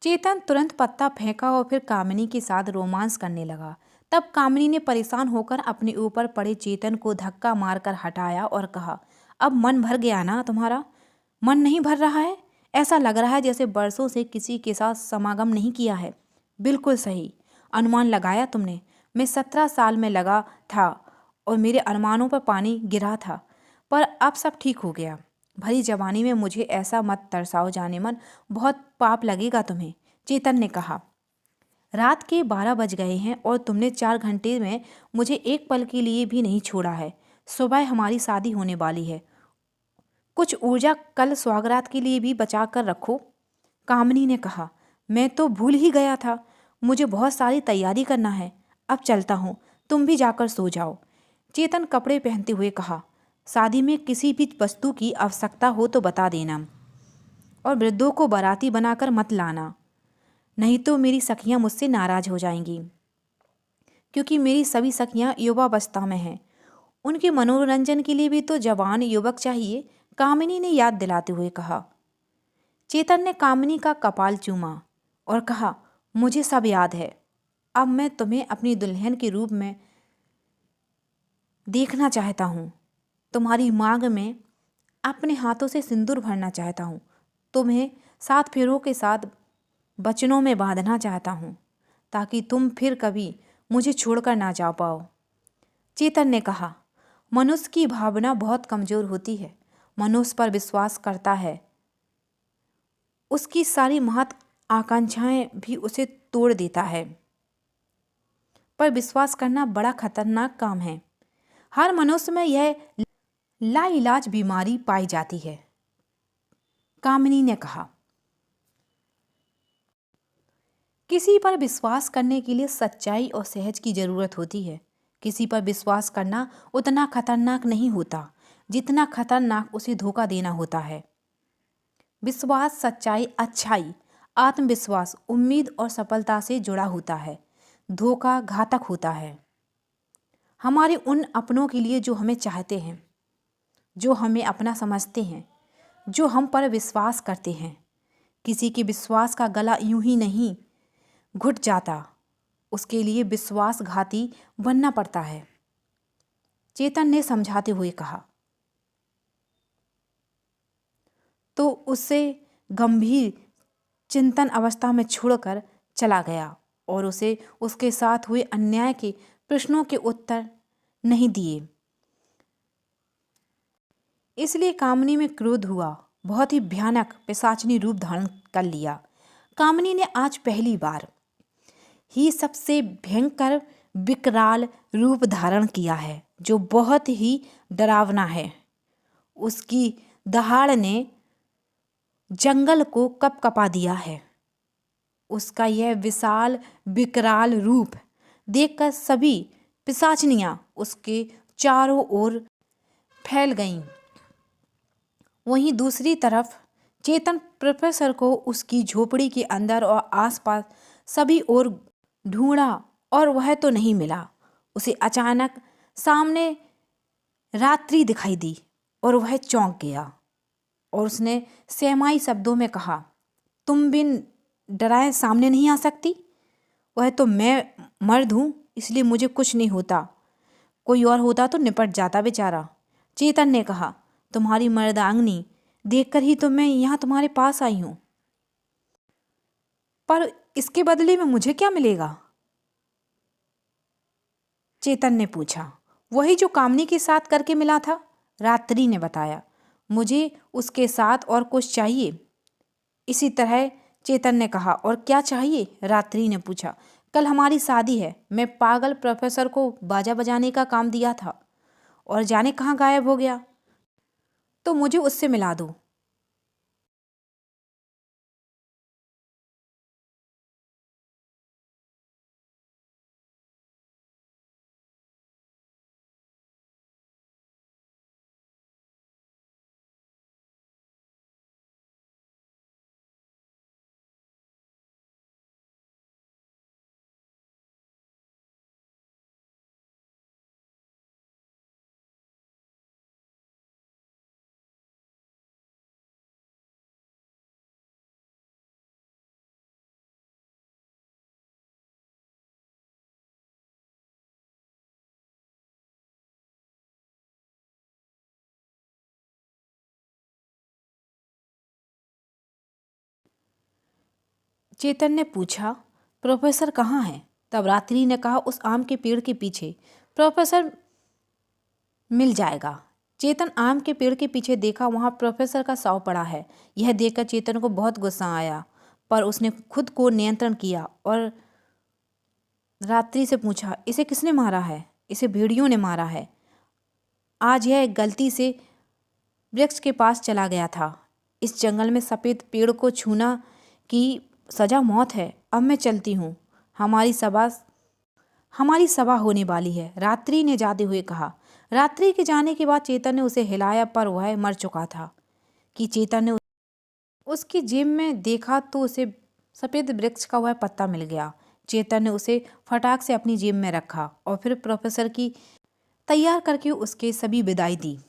चेतन तुरंत पत्ता फेंका और फिर कामिनी के साथ रोमांस करने लगा। तब कामिनी ने परेशान होकर अपने ऊपर पड़े चेतन को धक्का मारकर हटाया और कहा, अब मन भर गया ना तुम्हारा? मन नहीं भर रहा है? ऐसा लग रहा है जैसे बरसों से किसी के साथ समागम नहीं किया है। बिल्कुल सही अनुमान लगाया तुमने। मैं 17 साल में लगा था और मेरे अनुमानों पर पानी गिरा था, पर अब सब ठीक हो गया। भरी जवानी में मुझे ऐसा मत तरसाओ जाने मन, बहुत पाप लगेगा तुम्हें। चेतन ने कहा, रात के 12 बज गए हैं और तुमने 4 घंटे में मुझे एक पल के लिए भी नहीं छोड़ा है। सुबह हमारी शादी होने वाली है, कुछ ऊर्जा कल स्वागरात के लिए भी बचा कर रखो। कामिनी ने कहा, मैं तो भूल ही गया था, मुझे बहुत सारी तैयारी करना है। अब चलता हूँ, तुम भी जाकर सो जाओ। चेतन कपड़े पहनते हुए कहा, शादी में किसी भी वस्तु की आवश्यकता हो तो बता देना और वृद्धों को बाराती बनाकर मत लाना, नहीं तो मेरी सखियां मुझसे नाराज हो जाएंगी, क्योंकि मेरी सभी सखियां युवावस्था में हैं। उनके मनोरंजन के लिए भी तो जवान युवक चाहिए, कामिनी ने याद दिलाते हुए कहा। चेतन ने कामिनी का कपाल चूमा और कहा, मुझे सब याद है। अब मैं तुम्हें अपनी दुल्हन के रूप में देखना चाहता हूँ। तुम्हारी मांग में अपने हाथों से सिंदूर भरना चाहता हूँ। तुम्हें 7 फेरों के साथ बचनों में बांधना चाहता हूँ, ताकि तुम फिर कभी मुझे छोड़कर ना जा पाओ। चेतन ने कहा, मनुष्य की भावना बहुत कमज़ोर होती है। मनुष्य पर विश्वास करता है, उसकी सारी महत आकांक्षाएं भी उसे तोड़ देता है। पर विश्वास करना बड़ा खतरनाक काम है। हर मनुष्य में यह लाइलाज बीमारी पाई जाती है। कामिनी ने कहा, किसी पर विश्वास करने के लिए सच्चाई और सहज की जरूरत होती है। किसी पर विश्वास करना उतना खतरनाक नहीं होता जितना खतरनाक उसे धोखा देना होता है। विश्वास, सच्चाई, अच्छाई, आत्मविश्वास, उम्मीद और सफलता से जुड़ा होता है। धोखा घातक होता है हमारे उन अपनों के लिए जो हमें चाहते हैं, जो हमें अपना समझते हैं, जो हम पर विश्वास करते हैं। किसी के विश्वास का गला यूं ही नहीं घुट जाता, उसके लिए विश्वासघाती बनना पड़ता है। चेतन ने समझाते हुए कहा। तो उससे गंभीर चिंतन अवस्था में छोड़कर चला गया और उसे उसके साथ हुए अन्याय के प्रश्नों के उत्तर नहीं दिए। इसलिए कामिनी में क्रोध हुआ, बहुत ही भयानक पिशाचिनी रूप धारण कर लिया। कामिनी ने आज पहली बार ही सबसे भयंकर विकराल रूप धारण किया है, जो बहुत ही डरावना है। उसकी दहाड़ ने जंगल को कपकपा दिया है। उसका यह विशाल विकराल रूप देखकर सभी पिशाचनियां उसके चारों ओर फैल गईं। वहीं दूसरी तरफ चेतन प्रोफेसर को उसकी झोपड़ी के अंदर और आसपास सभी ओर ढूंढा और वह तो नहीं मिला। उसे अचानक सामने रात्रि दिखाई दी और वह चौंक गया और उसने सहमाई शब्दों में कहा, तुम बिन डराए सामने नहीं आ सकती? वह तो मैं मर्द हूँ, इसलिए मुझे कुछ नहीं होता। कोई और होता तो निपट जाता बेचारा। चेतन ने कहा, तुम्हारी मर्दांगनी देखकर ही तो मैं यहाँ तुम्हारे पास आई हूँ, पर इसके बदले में मुझे क्या मिलेगा? चेतन ने पूछा। वही जो कामनी के साथ करके मिला था, रात्रि ने बताया। मुझे उसके साथ और कुछ चाहिए? इसी तरह चेतन ने कहा। और क्या चाहिए? रात्रि ने पूछा। कल हमारी शादी है। मैं पागल प्रोफेसर को बाजा बजाने का काम दिया था और जाने कहाँ गायब हो गया, तो मुझे उससे मिला दो। चेतन ने पूछा। प्रोफेसर कहाँ है? तब रात्रि ने कहा, उस आम के पेड़ के पीछे। प्रोफेसर मिल जाएगा। चेतन आम के पेड़ के पीछे देखा, वहाँ प्रोफेसर का शव पड़ा है। यह देखकर चेतन को बहुत गुस्सा आया, पर उसने खुद को नियंत्रण किया और रात्रि से पूछा, इसे किसने मारा है? इसे भेड़ियों ने मारा है। आज यह गलती से वृक्ष के पास चला गया था। इस जंगल में सफ़ेद पेड़ को छूना की सज़ा मौत है। अब मैं चलती हूँ, हमारी सभा होने वाली है, रात्रि ने जाते हुए कहा। रात्रि के जाने के बाद चेतन ने उसे हिलाया, पर वह मर चुका था। कि चेतन ने उसकी जेब में देखा तो उसे सफ़ेद वृक्ष का वह पत्ता मिल गया। चेतन ने उसे फटाक से अपनी जेब में रखा और फिर प्रोफेसर की तैयार करके उसके सभी विदाई दी।